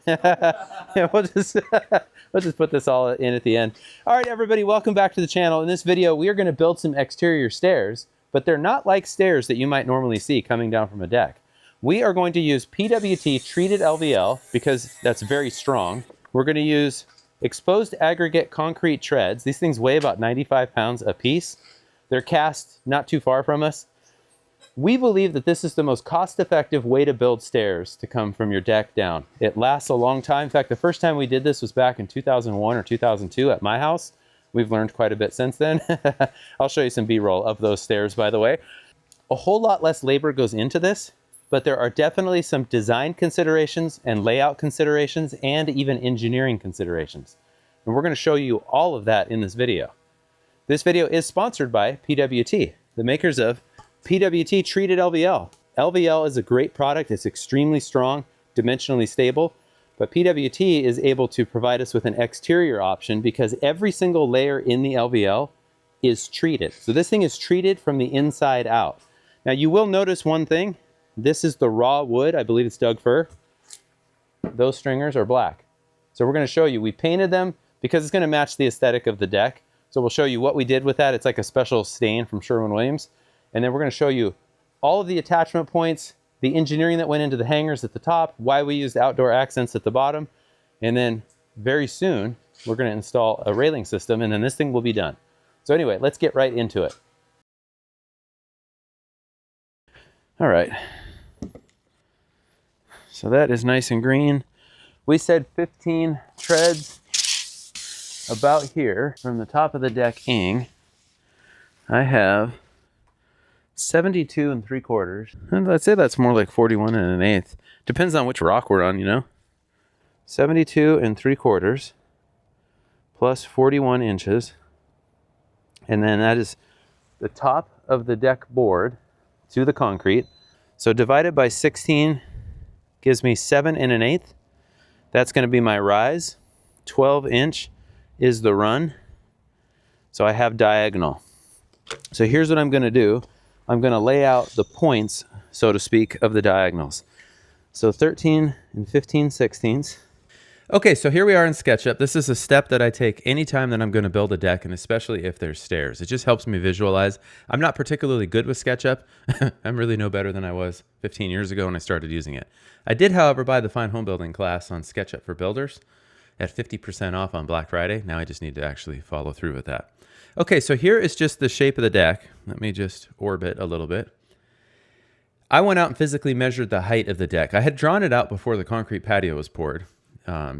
Yeah, we'll just put this all in at the end. All right, everybody, welcome back to the channel. In this video, we are going to build some exterior stairs, but they're not like stairs that you might normally see coming down from a deck. We are going to use PWT Treated LVL because that's very strong. We're going to use exposed aggregate concrete treads. These things weigh about 95 pounds a piece. They're cast not too far from us. We believe that this is the most cost-effective way to build stairs to come from your deck down. It lasts a long time. In fact, the first time we did this was back in 2001 or 2002 at my house. We've learned quite a bit since then. I'll show you some B-roll of those stairs, by the way. A whole lot less labor goes into this, but there are definitely some design considerations and layout considerations and even engineering considerations. And we're going to show you all of that in this video. This video is sponsored by PWT, the makers of PWT Treated LVL. LVL is a great product. It's extremely strong, dimensionally stable, but PWT is able to provide us with an exterior option because every single layer in the LVL is treated. So this thing is treated from the inside out. Now you will notice one thing. This is the raw wood. I believe it's Doug fir. Those stringers are black. So we're going to show you. We painted them because it's going to match the aesthetic of the deck. So we'll show you what we did with that. It's like a special stain from Sherwin-Williams. And then we're going to show you all of the attachment points, the engineering that went into the hangers at the top, why we used outdoor accents at the bottom. And then very soon, we're going to install a railing system, and then this thing will be done. So anyway, let's get right into it. All right. So that is nice and green. We said 15 treads about here from the top of the decking. I have 72 3/4. And I'd say that's more like 41 1/8. Depends on which rock we're on, you know. 72 3/4 plus 41 inches. And then that is the top of the deck board to the concrete. So divided by 16 gives me 7 1/8. That's going to be my rise. 12-inch is the run. So I have diagonal. So here's what I'm going to do. I'm going to lay out the points, so to speak, of the diagonals. So 13 15/16. Okay, so here we are in SketchUp. This is a step that I take anytime that I'm going to build a deck, and especially if there's stairs. It just helps me visualize. I'm not particularly good with SketchUp. I'm really no better than I was 15 years ago when I started using it. I did, however, buy the Fine Home Building class on SketchUp for Builders at 50% off on Black Friday. Now I just need to actually follow through with that. Okay, so here is just the shape of the deck. Let me just orbit a little bit. I went out and physically measured the height of the deck. I had drawn it out before the concrete patio was poured,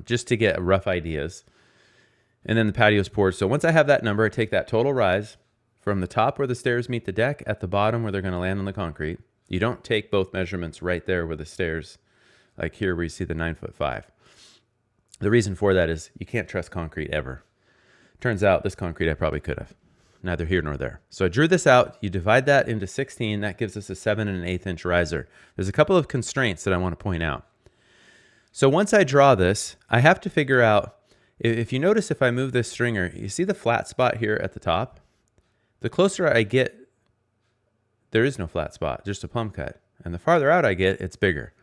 just to get rough ideas. And then the patio is poured. So once I have that number, I take that total rise from the top where the stairs meet the deck at the bottom where they're going to land on the concrete. You don't take both measurements right there where the stairs, like here where you see the 9'5". The reason for that is you can't trust concrete ever. Turns out this concrete I probably could have. Neither here nor there. So I drew this out. You divide that into 16. That gives us a 7 1/8" riser. There's a couple of constraints that I want to point out. So once I draw this, I have to figure out, if you notice if I move this stringer, you see the flat spot here at the top? The closer I get, there is no flat spot, just a plumb cut. And the farther out I get, it's bigger.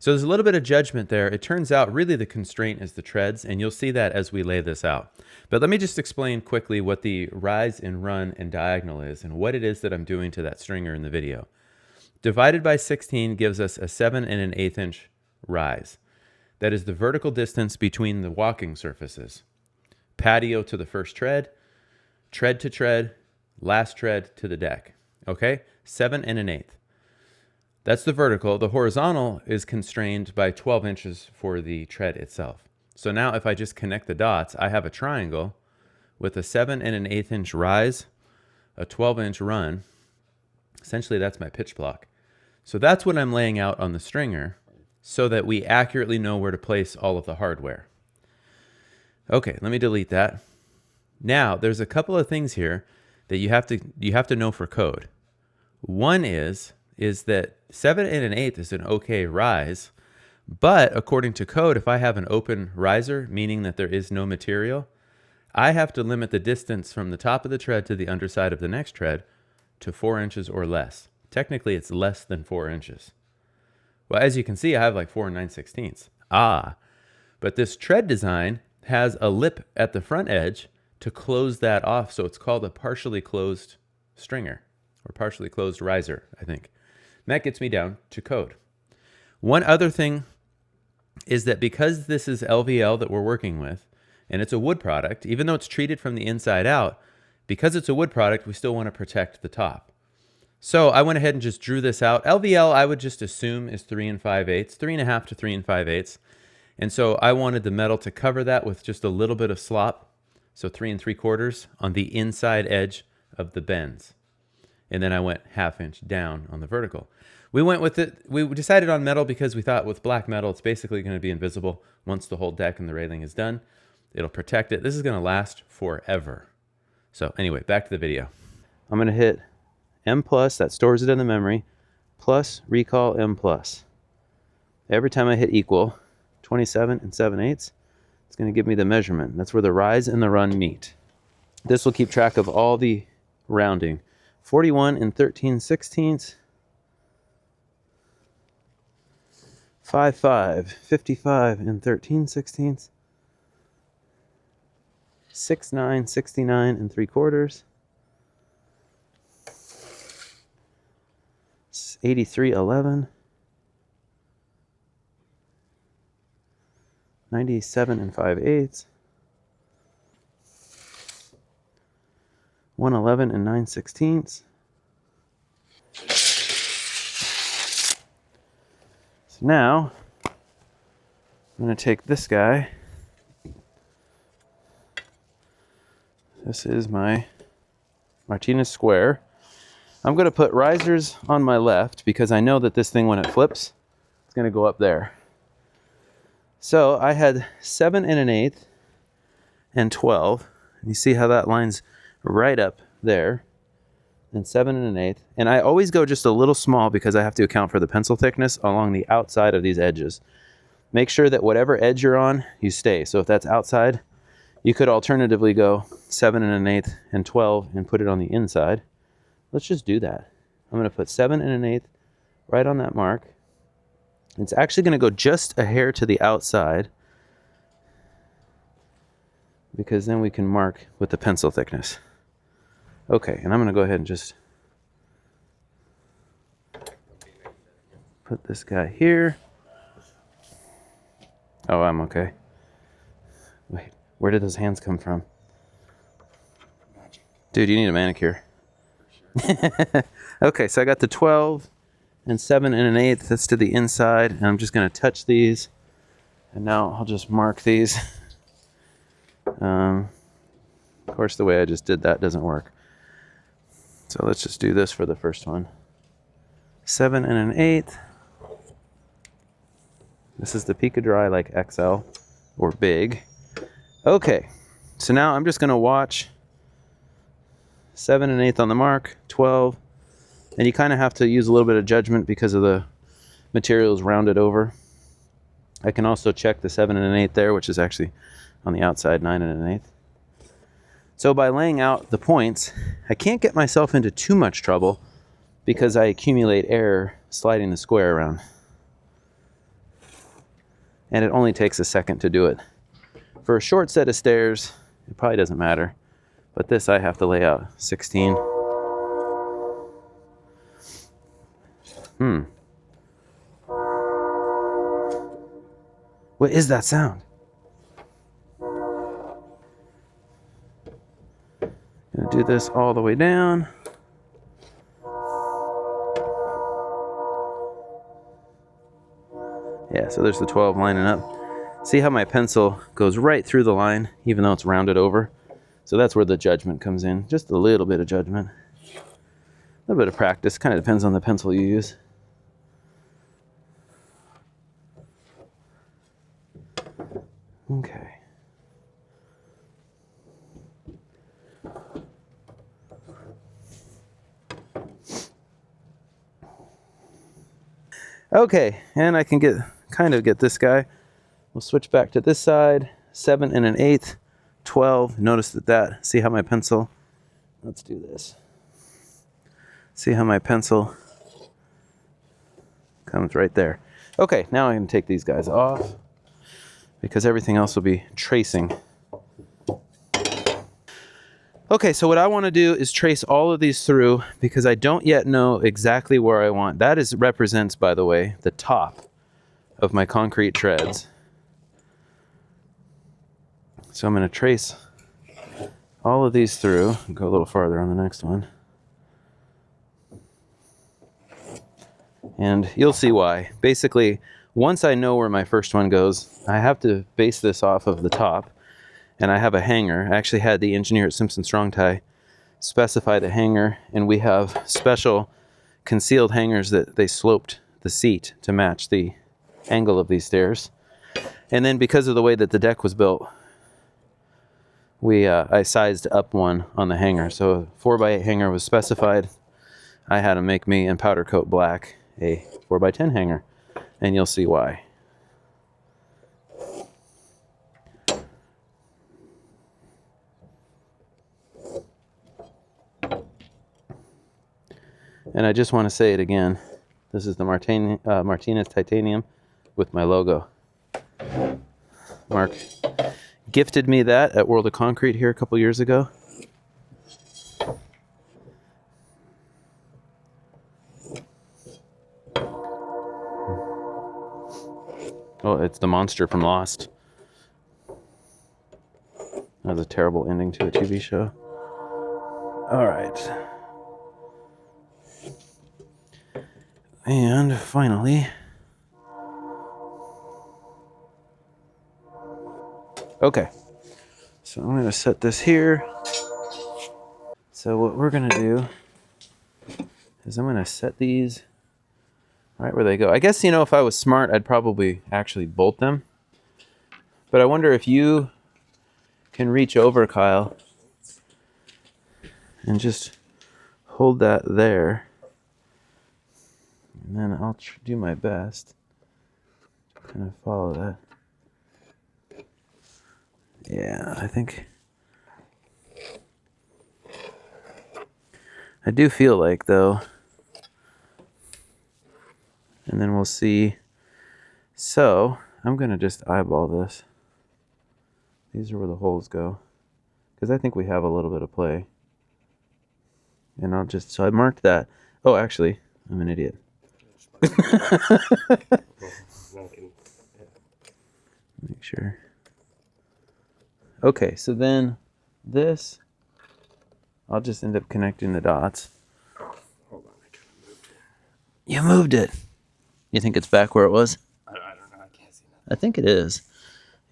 So there's a little bit of judgment there. It turns out really the constraint is the treads, and you'll see that as we lay this out. But let me just explain quickly what the rise and run and diagonal is and what it is that I'm doing to that stringer in the video. Divided by 16 gives us a 7 1/8" rise. That is the vertical distance between the walking surfaces. Patio to the first tread, tread to tread, last tread to the deck. Okay? 7 1/8. That's the vertical. The horizontal is constrained by 12 inches for the tread itself. So now if I just connect the dots, I have a triangle with a 7 1/8" rise, a 12-inch run. Essentially, that's my pitch block. So that's what I'm laying out on the stringer so that we accurately know where to place all of the hardware. Okay, let me delete that. Now, there's a couple of things here that you have to know for code. One is that 7 1/8 is an okay rise, but according to code, if I have an open riser, meaning that there is no material, I have to limit the distance from the top of the tread to the underside of the next tread to 4 inches or less. Technically, it's less than 4 inches. Well, as you can see, I have like 4 9/16. But this tread design has a lip at the front edge to close that off. So it's called a partially closed stringer, or partially closed riser, I think. And that gets me down to code. One other thing is that because this is LVL that we're working with, and it's a wood product, even though it's treated from the inside out, because it's a wood product, we still want to protect the top. So I went ahead and just drew this out. LVL, I would just assume, is 3 5/8, 3.5 to 3 5/8. And so I wanted the metal to cover that with just a little bit of slop. So 3 3/4 on the inside edge of the bends. And then I went 1/2 inch down on the vertical. We went with it. We decided on metal because we thought with black metal, it's basically going to be invisible once the whole deck and the railing is done. It'll protect it. This is going to last forever. So anyway, back to the video. I'm going to hit M+, that stores it in the memory, plus recall M+. Every time I hit equal, 27 7/8, it's going to give me the measurement. That's where the rise and the run meet. This will keep track of all the rounding. 41 13/16, 55, 55 13/16, 69, 69 3/4, 83 11, 97 5/8, 111 9/16. So now I'm going to take this guy. This is my Martinez square. I'm going to put risers on my left because I know that this thing, when it flips, it's going to go up there. So I had 7 1/8 and 12. You see how that lines right up there, and 7 1/8. And I always go just a little small because I have to account for the pencil thickness along the outside of these edges. Make sure that whatever edge you're on, you stay. So if that's outside, you could alternatively go 7 1/8 and 12 and put it on the inside. Let's just do that. I'm going to put 7 1/8 right on that mark. It's actually going to go just a hair to the outside because then we can mark with the pencil thickness. Okay, and I'm going to go ahead and just put this guy here. Oh, I'm okay. Wait, where did those hands come from? Dude, you need a manicure. Okay, so I got the 12 and 7 1/8. That's to the inside, and I'm just going to touch these. And now I'll just mark these. Of course, the way I just did that doesn't work. So let's just do this for the first one. 7 1/8. This is the Pika Dry, like XL or big. Okay, so now I'm just going to watch 7 1/8 on the mark, 12, and you kind of have to use a little bit of judgment because of the materials rounded over. I can also check the 7 1/8 there, which is actually on the outside, 9 1/8. So by laying out the points, I can't get myself into too much trouble because I accumulate error sliding the square around. And it only takes a second to do it. For a short set of stairs, it probably doesn't matter. But this I have to lay out 16. What is that sound? Gonna do this all the way down. Yeah, so there's the 12 lining up. See how my pencil goes right through the line, even though it's rounded over? So that's where the judgment comes in. Just a little bit of judgment. A little bit of practice. Kind of depends on the pencil you use. Okay. Okay, and I can kind of get this guy. We'll switch back to this side. 7 1/8, 12. Notice that. See how my pencil. Let's do this. See how my pencil comes right there. Okay, now I can take these guys off. because everything else will be tracing. Okay, so what I want to do is trace all of these through because I don't yet know exactly where I want. That represents, by the way, the top of my concrete treads. So I'm going to trace all of these through and go a little farther on the next one. And you'll see why. Basically, once I know where my first one goes, I have to base this off of the top. And I have a hanger. I actually had the engineer at Simpson Strong Tie specify the hanger, and we have special concealed hangers that they sloped the seat to match the angle of these stairs. And then because of the way that the deck was built, I sized up one on the hanger. So a 4x8 hanger was specified. I had to make me in powder coat black a 4x10 hanger, and you'll see why. And I just want to say it again. This is the Martinez Titanium with my logo. Mark gifted me that at World of Concrete here a couple years ago. Oh, it's the monster from Lost. That was a terrible ending to a TV show. All right. And finally, okay, so I'm going to set this here. So what we're going to do is I'm going to set these right where they go. I guess, if I was smart, I'd probably actually bolt them. But I wonder if you can reach over, Kyle, and just hold that there. And then I'll do my best to kind of follow that. Yeah, I think I do feel like, though, and then we'll see. So I'm going to just eyeball this. These are where the holes go, because I think we have a little bit of play. And so I marked that. Oh, actually, I'm an idiot. Make sure. Okay, so then this, I'll just end up connecting the dots. Hold on, I kind of moved it. You moved it. You think it's back where it was? I don't know, I can't see nothing. I think it is.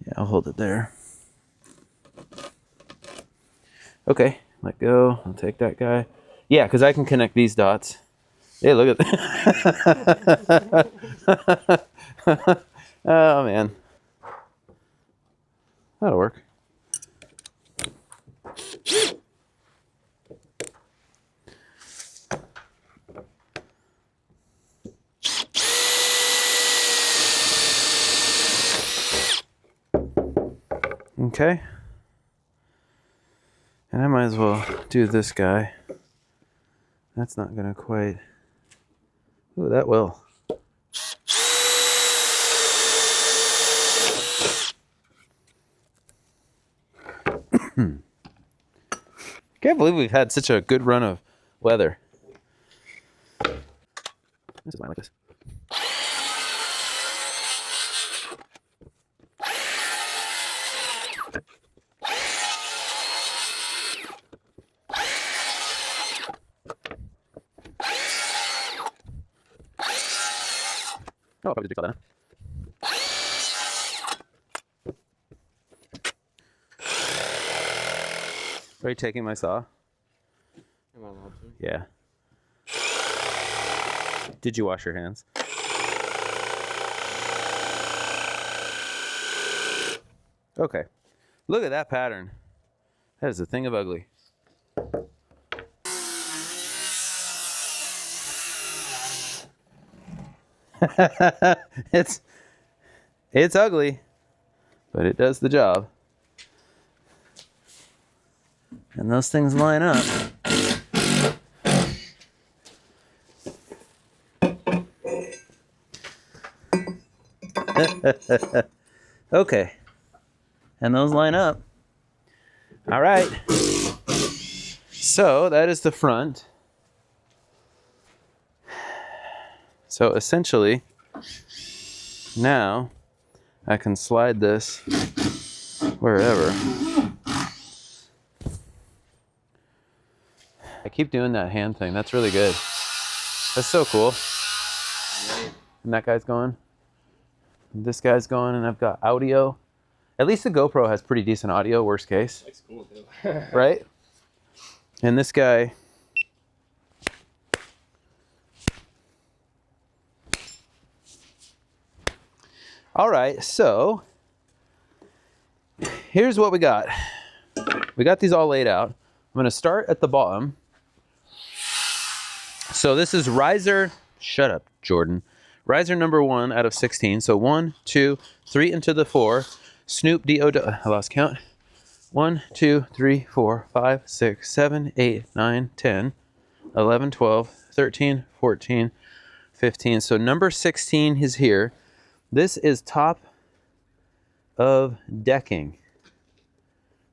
Yeah, I'll hold it there. Okay, let go. I'll take that guy. Yeah, because I can connect these dots. Hey, look at that. Oh, man. That'll work. Okay. And I might as well do this guy. That's not going to quite... Ooh, that will. Can't believe we've had such a good run of weather. This is why I like this. Oh, I'll probably just all that. Are you taking my saw? Am I allowed to? Yeah. Did you wash your hands? Okay. Look at that pattern. That is a thing of ugly. It's ugly, but it does the job. And those things line up. Okay. And those line up. All right. So that is the front. So essentially, now I can slide this wherever. I keep doing that hand thing. That's really good. That's so cool. And that guy's going. And this guy's going, and I've got audio. At least the GoPro has pretty decent audio, worst case. Looks cool too. Right? And this guy. All right, so here's what we got. We got these all laid out. I'm going to start at the bottom. So this is riser, shut up, Jordan. Riser number 1 out of 16. So 1, 2, 3 into the 4. Snoop D-O-W, I lost count. 1, 2, 3, 4, 5, 6, 7, 8, 9, 10, 11, 12, 13, 14, 15. So number 16 is here. This is top of decking.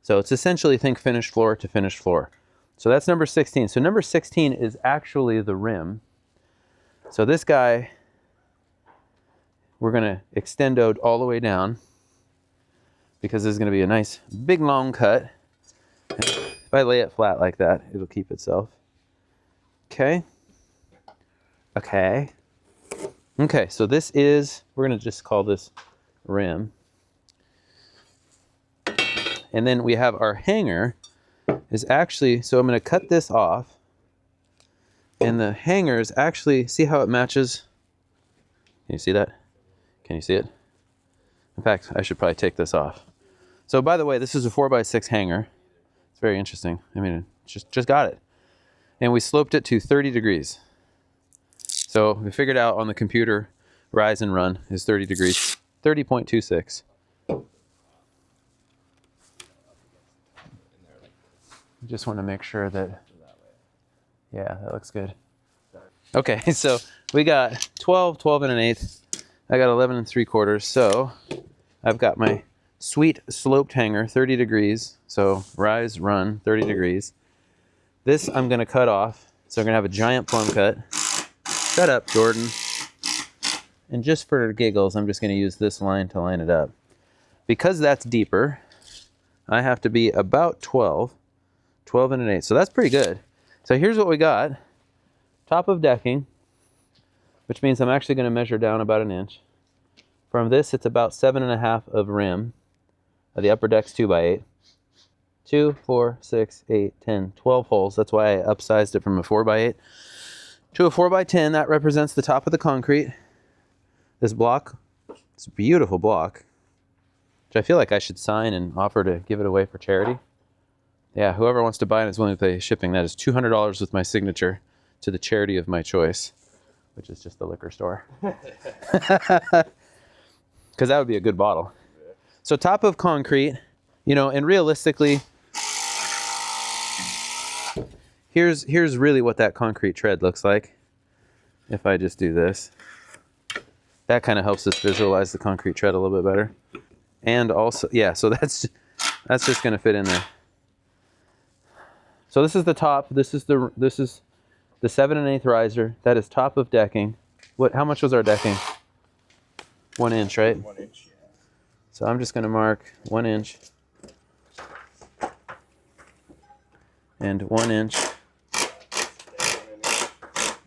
So it's essentially, think finished floor to finished floor. So that's number 16. So number 16 is actually the rim. So this guy, we're going to extend out all the way down because this is going to be a nice big long cut. If I lay it flat like that, it'll keep itself. Okay. Okay. Okay, so this is, we're going to just call this rim. And then we have our hanger is actually, so I'm going to cut this off. And the hanger is actually, see how it matches? Can you see that? Can you see it? In fact, I should probably take this off. So by the way, this is a 4x6 hanger. It's very interesting. I mean, just got it. And we sloped it to 30 degrees. So we figured out on the computer, rise and run is 30 degrees, 30.26. Just want to make sure that, yeah, that looks good. Okay, so we got 12, 12 and an eighth. I got 11 and 3/4. So I've got my sweet sloped hanger, 30 degrees. So rise, run, 30 degrees. This I'm going to cut off. So I'm going to have a giant plumb cut. Shut up, Jordan. And just for giggles, I'm just going to use this line to line it up. Because that's deeper, I have to be about 12, 12 and an eighth. So that's pretty good. So here's what we got. Top of decking, which means I'm actually going to measure down about an inch. From this, it's about 7.5 of rim. The upper deck's 2x8. 2, 4, 6, 8, 10, 12 holes. That's why I upsized it from a 4x8 to a 4x10. That represents the top of the concrete. This block, it's a beautiful block, which I feel like I should sign and offer to give it away for charity. Yeah, whoever wants to buy it and is willing to pay shipping, that is $200 with my signature to the charity of my choice, which is just the liquor store. Because that would be a good bottle. So top of concrete, you know, and realistically, here's really what that concrete tread looks like. If I just do this, that kind of helps us visualize the concrete tread a little bit better. And also, yeah, so that's just going to fit in there. So this is the top. This is the 7 1/8 riser. That is top of decking. How much was our decking? 1 inch, right? 1 inch, yeah. So I'm just going to mark 1 inch and 1 inch,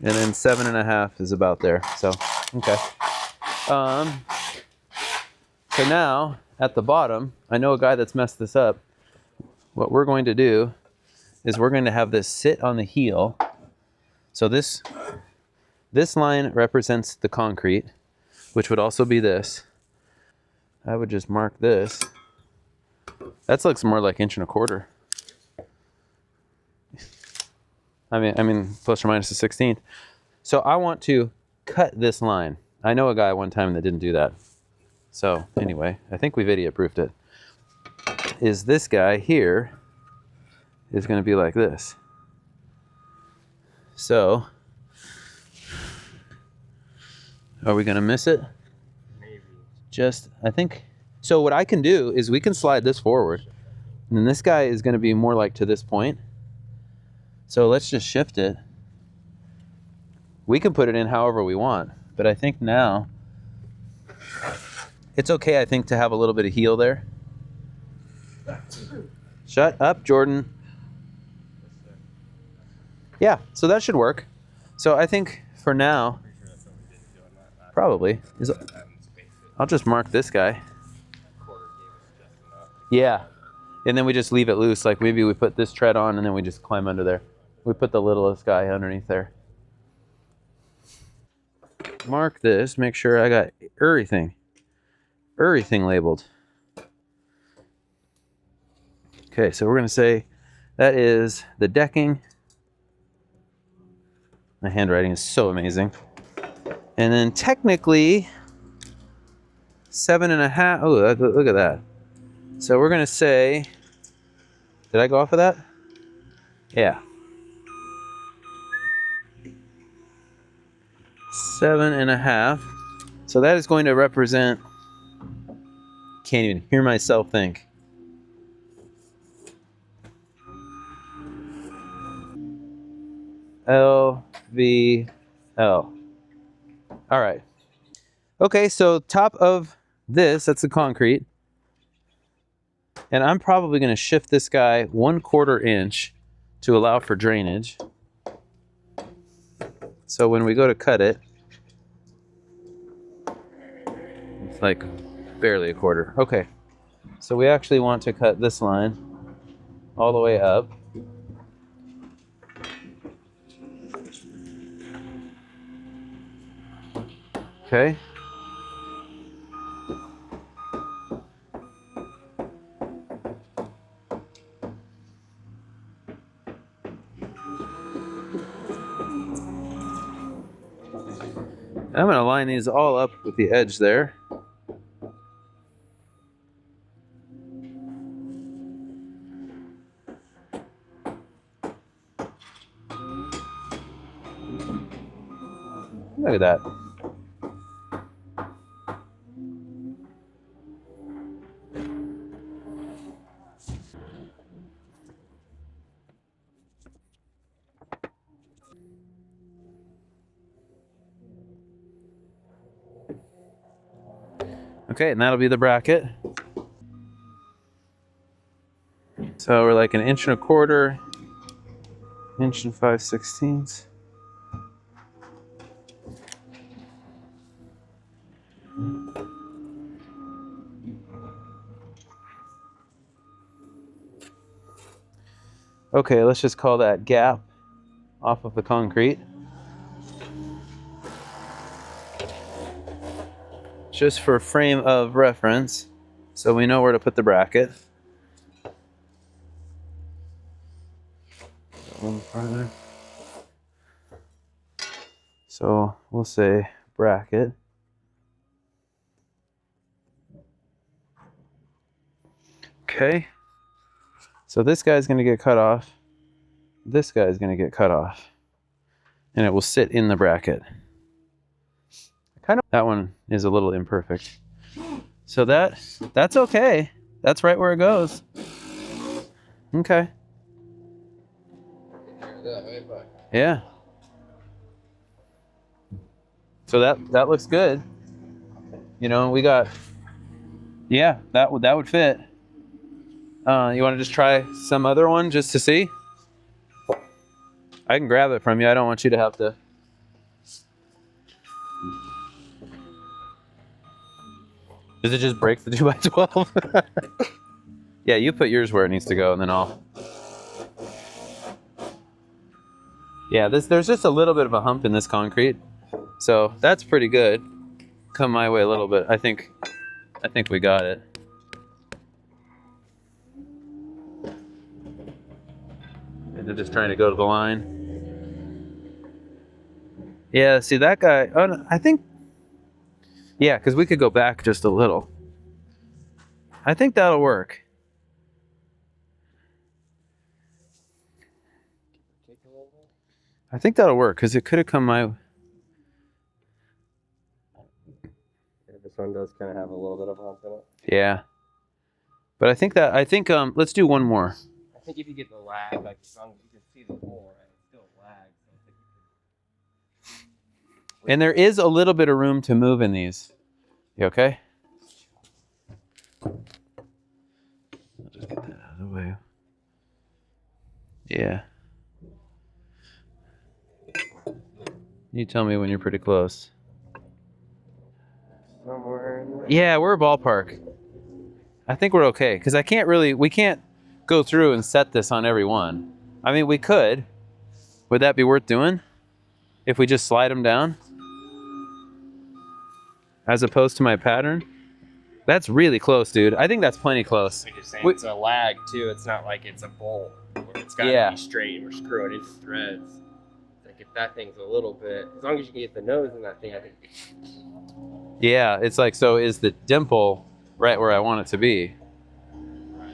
and then 7.5 is about there. So okay. So now at the bottom, I know a guy that's messed this up. What we're going to do is we're going to have this sit on the heel. So this line represents the concrete, which would also be this. I would just mark this. That looks more like 1.25 inches. I mean, plus or minus a 16th. So I want to cut this line. I know a guy one time that didn't do that. So anyway, I think we've idiot proofed it. Is this guy here is going to be like this. So are we going to miss it? Maybe. Just, I think So what I can do is we can slide this forward. And then this guy is going to be more like to this point. So let's just shift it. We can put it in however we want. But I think now, it's okay, I think, to have a little bit of heel there. Shut up, Jordan. Yeah, so that should work. So I think for now, probably, I'll just mark this guy. Yeah, and then we just leave it loose. Like maybe we put this tread on and then we just climb under there. We put the littlest guy underneath there. Mark this, make sure I got everything labeled. Okay, so we're gonna say that is the decking. My handwriting is so amazing. And then technically 7.5. Oh, look at that. So we're gonna say, did I go off of that? Yeah. 7.5. So that is going to represent, can't even hear myself think. LVL. All right. Okay, so top of this, that's the concrete. And I'm probably going to shift this guy 1/4 inch to allow for drainage. So when we go to cut it, it's like barely 1/4. Okay. So we actually want to cut this line all the way up. Okay. I'm going to line these all up with the edge there. Look at that. Okay, and that'll be the bracket. So we're like 1.25 inches, 1 5/16. Okay, let's just call that gap off of the concrete. Just for frame of reference, so we know where to put the bracket. A little farther. So we'll say bracket. Okay. So this guy's going to get cut off. This guy's going to get cut off. And it will sit in the bracket. That one is a little imperfect. So that's okay. That's right where it goes. Okay. Yeah. So that looks good. You know, we got, yeah, that would fit. You want to just try some other one just to see? I can grab it from you. I don't want you to have to. Does it just break the 2x12? Yeah, you put yours where it needs to go, and then I'll. Yeah, there's just a little bit of a hump in this concrete, so that's pretty good. Come my way a little bit. I think we got it. And they're just trying to go to the line. Yeah, see that guy. Oh, no, I think. Yeah, because we could go back just a little. I think that'll work. I think that'll work because it could have come my. one does kind of have a little bit of hump in it. Yeah. But I think let's do one more. I think if you get the lag, like as long as you can see the hole, right? It's still lag. So I think you And there is a little bit of room to move in these. You okay? I'll just get that out of the way. Yeah. You tell me when you're pretty close. somewhere in there. Yeah, we're a ballpark. I think we're okay, because we can't go through and set this on every one. I mean, we could. Would that be worth doing? If we just slide them down? As opposed to my pattern? That's really close, dude. I think that's plenty close. Like you're saying, it's a lag too. It's not like it's a bolt. It's got to be straight and we're screwing into threads. Like if that thing's a little bit, as long as you can get the nose in that thing, I think. Yeah, it's like, so is the dimple right where I want it to be?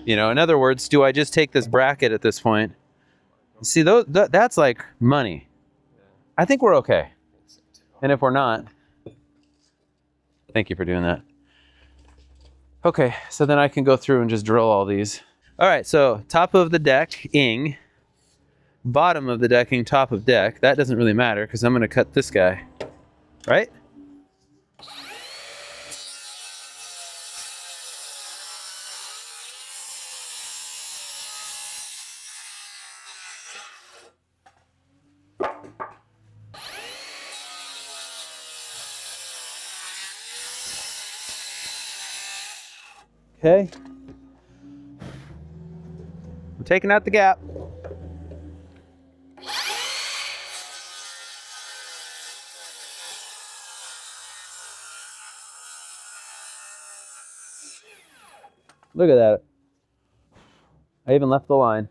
You know, in other words, do I just take this bracket at this point? See, that's like money. I think we're okay. And if we're not, thank you for doing that. Okay, so then I can go through and just drill all these. All right, so top of the decking, bottom of the decking, top of deck. That doesn't really matter because I'm going to cut this guy, right? Okay. I'm taking out the gap. Look at that. I even left the line.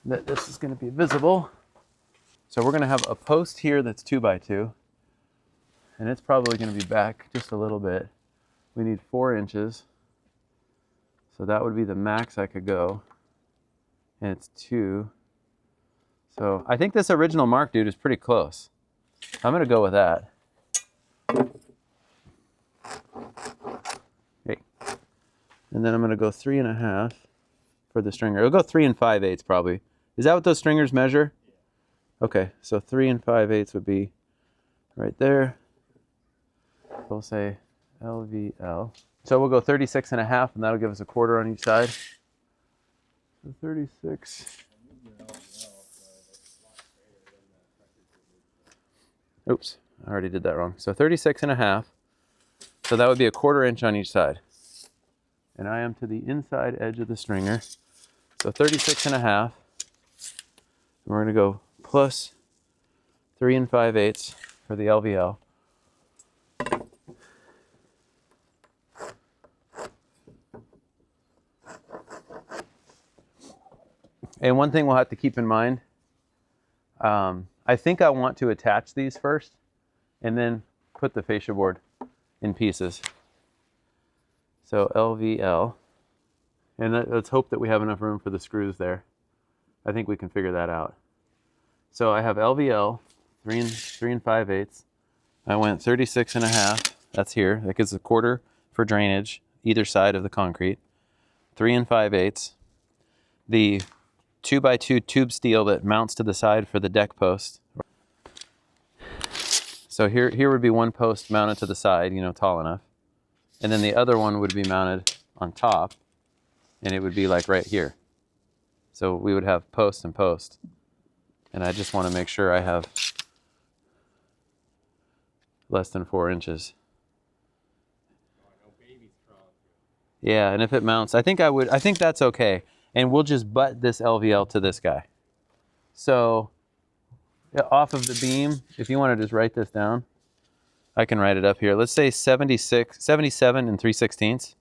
That this is going to be visible. So we're going to have a post here that's 2x2, and it's probably going to be back just a little bit. We need 4 inches, so that would be the max I could go, and it's 2. So I think this original mark, dude, is pretty close. I'm going to go with that. Okay. And then I'm going to go 3.5 for the stringer. It'll go 3 5/8 probably. Is that what those stringers measure? Okay, so 3 5/8 would be right there. We'll say LVL. So we'll go 36.5, and that'll give us a quarter on each side. So 36. Oops, I already did that wrong. So 36.5. So that would be a 1/4 inch on each side. And I am to the inside edge of the stringer. So 36.5. We're going to go plus 3 5/8 for the LVL. And one thing we'll have to keep in mind, I think I want to attach these first and then put the fascia board in pieces. So LVL. And let's hope that we have enough room for the screws there. I think we can figure that out. So I have LVL, 3 5/8. I went 36.5. That's here. That gives a 1/4 for drainage, either side of the concrete. 3 5/8. The 2x2 tube steel that mounts to the side for the deck post. So here would be one post mounted to the side, you know, tall enough. And then the other one would be mounted on top, and it would be like right here. So we would have post and post. And I just want to make sure I have less than 4 inches. Yeah, and if it mounts, I think that's okay. And we'll just butt this LVL to this guy. So off of the beam, if you want to just write this down, I can write it up here. Let's say 77 and 3/16.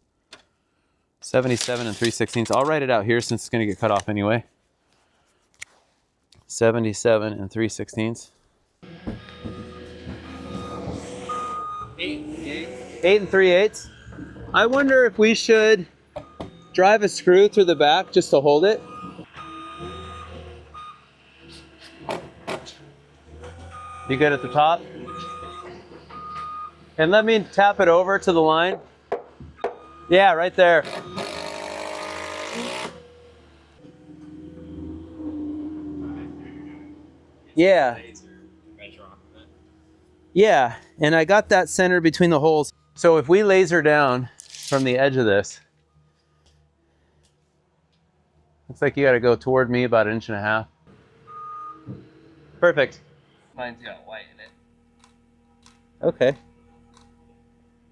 77 and 3/16. I'll write it out here since it's going to get cut off anyway. 77 and 3/16. 8 and 3/8. I wonder if we should drive a screw through the back just to hold it. You good at the top? And let me tap it over to the line. Yeah, right there. Yeah. Yeah, and I got that center between the holes. So if we laser down from the edge of this, looks like you got to go toward me about 1.5 inches. Perfect. Mine's got white in it. Okay.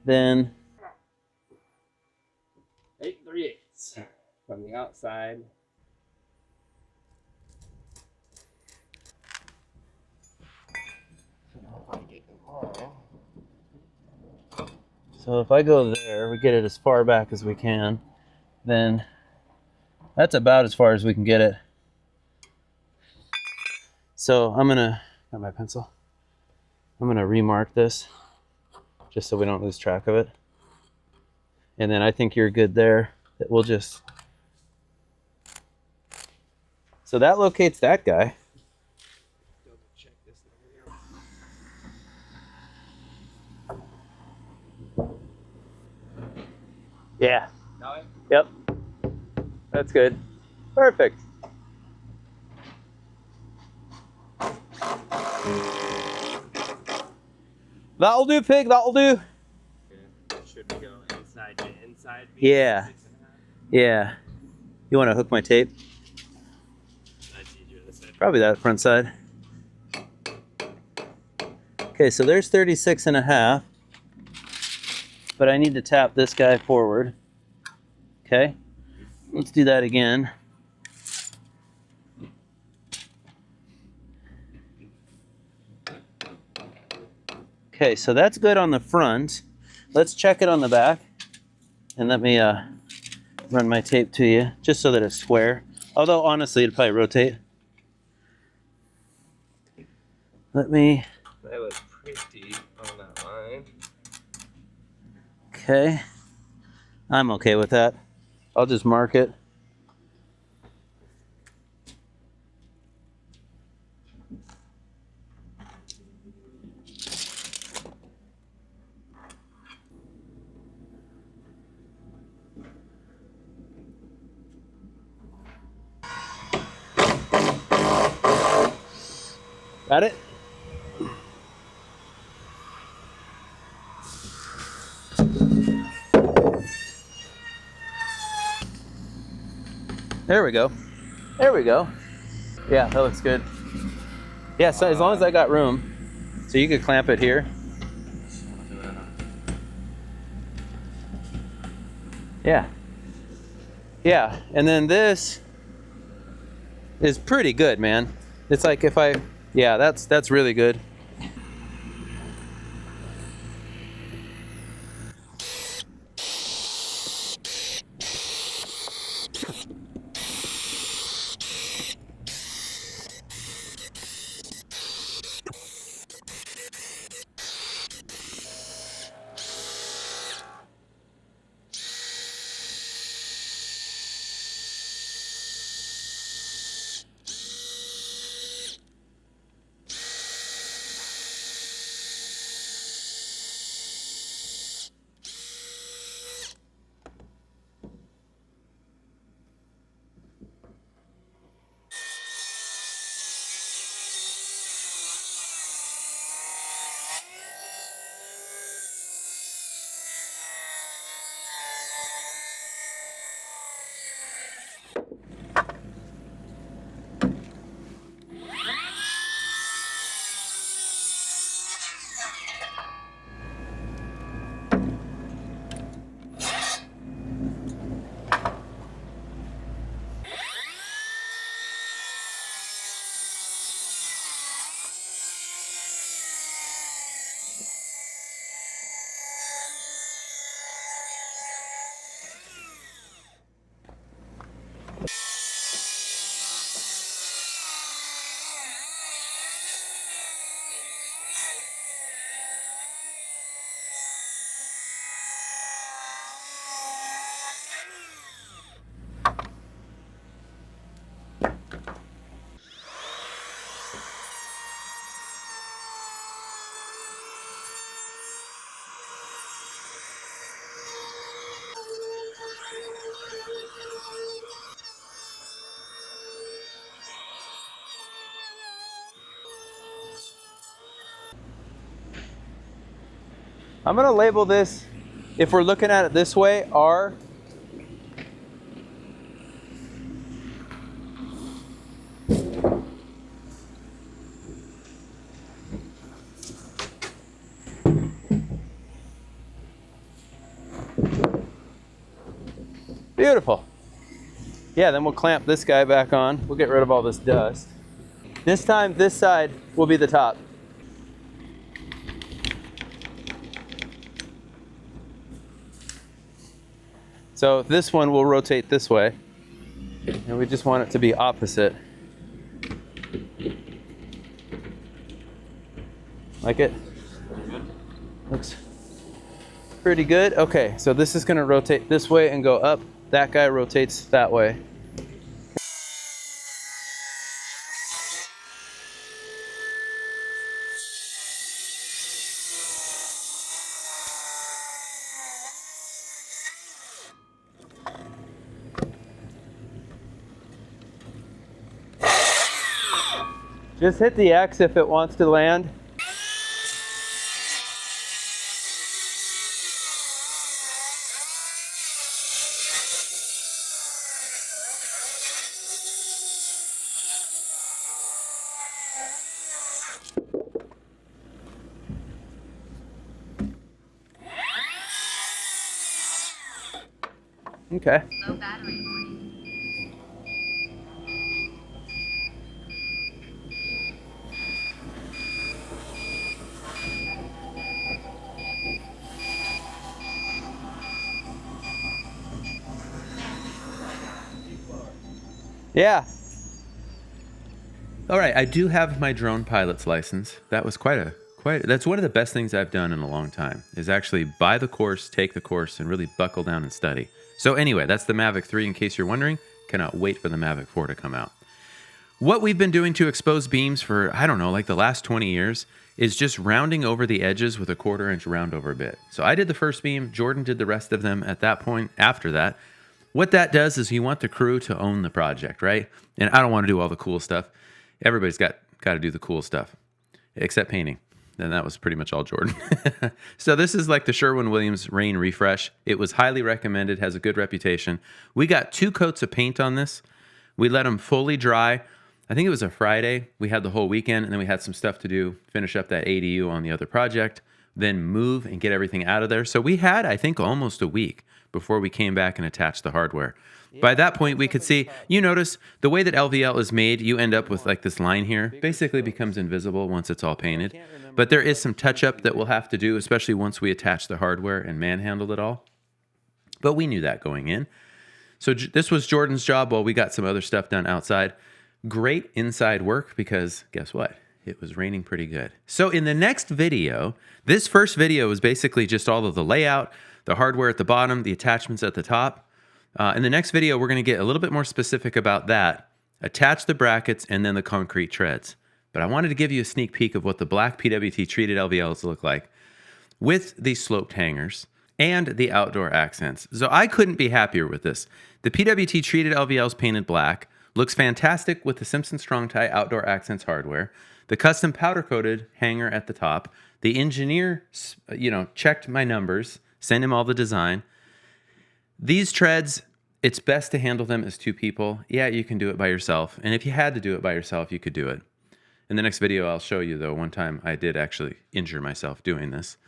Then 8 3/8 from the outside. so if I go there, we get it as far back as we can, then that's about as far as we can get it. So I'm gonna, got my pencil. I'm gonna remark this just so we don't lose track of it. And then I think you're good there. We'll just, so that locates that guy. Double check this Yeah. now. Yep. That's good. Perfect. That'll do, pig. That'll do. Should we go inside to inside? Yeah. 6.5? Yeah. You want to hook my tape? That's easier this side. Probably that front side. Okay, so there's 36.5. But I need to tap this guy forward. Okay. Let's do that again. Okay, so that's good on the front. Let's check it on the back. And let me run my tape to you, just so that it's square. Although, honestly, it'd probably rotate. Let me... That was pretty on that line. Okay. I'm okay with that. I'll just mark it. Got it? There we go. There we go. Yeah, that looks good. Yeah, so as long as I got room. So you could clamp it here. Yeah. Yeah, and then this is pretty good, man. It's like if I, yeah, that's really good. I'm gonna label this, if we're looking at it this way, R. Beautiful. Yeah, then we'll clamp this guy back on. We'll get rid of all this dust. This time, this side will be the top. So this one will rotate this way, and we just want it to be opposite. Like it? Looks pretty good. Okay, so this is gonna rotate this way and go up. That guy rotates that way. Just hit the X if it wants to land. Okay. Low battery warning. Yeah. All right, I do have my drone pilot's license. That was that's one of the best things I've done in a long time, is actually buy the course, take the course, and really buckle down and study. So anyway, that's the Mavic 3 in case you're wondering. Cannot wait for the Mavic 4 to come out. What we've been doing to expose beams for, I don't know, like the last 20 years is just rounding over the edges with a 1/4 inch round over bit. So I did the first beam, Jordan did the rest of them at that point after that. What that does is you want the crew to own the project, right? And I don't want to do all the cool stuff. Everybody's got to do the cool stuff, except painting. And that was pretty much all Jordan. So this is like the Sherwin-Williams Rain Refresh. It was highly recommended, has a good reputation. We got 2 coats of paint on this. We let them fully dry. I think it was a Friday. We had the whole weekend, and then we had some stuff to do, finish up that ADU on the other project, then move and get everything out of there. So we had, I think, almost a week before we came back and attached the hardware. By that point, we could see, you notice the way that LVL is made, you end up with like this line here, basically becomes invisible once it's all painted. But there is some touch up that we'll have to do, especially once we attach the hardware and manhandle it all. But we knew that going in. So this was Jordan's job while we got some other stuff done outside. Great inside work because guess what? It was raining pretty good. So in the next video, this first video was basically just all of the layout, the hardware at the bottom, the attachments at the top. In the next video, we're going to get a little bit more specific about that, attach the brackets, and then the concrete treads. But I wanted to give you a sneak peek of what the black PWT treated LVLs look like with these sloped hangers and the outdoor accents. So I couldn't be happier with this. The PWT treated LVLs painted black looks fantastic with the Simpson Strong Tie outdoor accents hardware, the custom powder coated hanger at the top. The engineer, checked my numbers, sent him all the design. These treads, it's best to handle them as 2 people. Yeah, you can do it by yourself. And if you had to do it by yourself, you could do it. In the next video, I'll show you, though, one time I did actually injure myself doing this.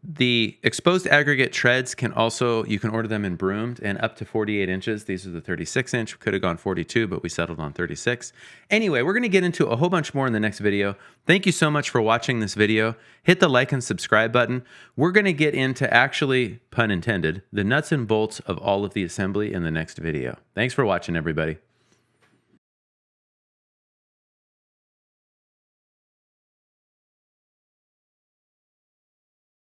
The exposed aggregate treads you can order them in broomed and up to 48 inches. These are the 36 inch. We could have gone 42, but we settled on 36. Anyway, we're going to get into a whole bunch more in the next video. Thank you so much for watching this video. Hit the like and subscribe button. We're going to get into actually, pun intended, the nuts and bolts of all of the assembly in the next video. Thanks for watching, everybody.